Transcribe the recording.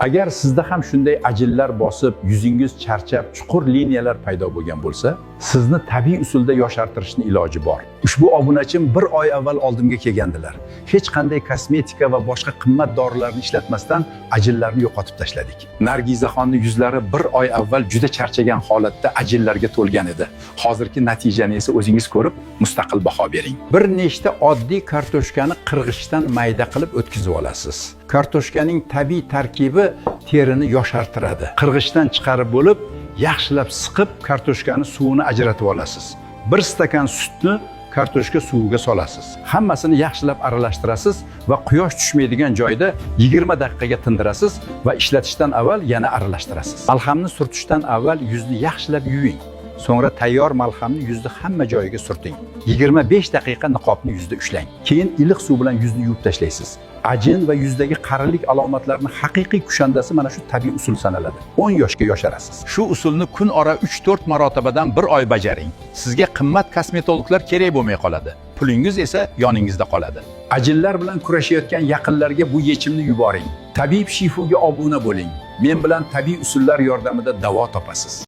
Agar sizda ham shunday ajinlar bosib, yuzingiz charchab, chuqur liniyalar paydo bo'lgan bo'lsa, sizni tabiiy usulda yoshartirishning iloji bor. Ushbu obunachim 1 oy avval oldimga kelgandilar. Hech qanday kosmetika va boshqa qimmat dorilarni ishlatmasdan ajinlarni yo'qotib tashladik. Nargizaxonning yuzlari 1 oy avval juda charchagan holatda ajinlarga to'lgan edi. Hozirgi natijani esa o'zingiz ko'rib, mustaqil baho bering. Bir nechta oddiy kartoshkani qirg'ichdan mayda qilib o'tkazib olasiz. Kartoshkaning tabiiy tarkibi terini yoshartiradi. Qirg'ichdan chiqarib bo'lib, yaxshilab siqib kartoshkani suvini ajratib olasiz. 1 stakan sutni kartoshka suviga solasiz. Hammasini yaxshilab aralashtirasiz va quyosh tushmaydigan joyda 20 daqiqaga tindirasiz va ishlatishdan avval yana aralashtirasiz. Malhamni surtishdan avval yuzni yaxshilab yuving. So'ngra tayyor malhamni yuzning hamma joyiga surting. 25 daqiqa niqobni yuzda ushlang. Keyin iliq suv bilan yuzni yuvib tashlaysiz. Ajin va yuzdagi qarilik alomatlarini haqiqiy kushandasi mana shu tabiiy usul sanaladi. 10 yoshga yosharasiz. Shu usulni kun ora 3-4 marotabadan 1 oy bajaring. Sizga qimmat kosmetologlar kerak bo'lmay qoladi. Pulingiz esa yoningizda qoladi. Ajinlar bilan kurashayotgan yaqinlarga bu yechimni yuboring. Tabib Shifoga obuna bo'ling. Men bilan tabiiy usullar yordamida davo topasiz.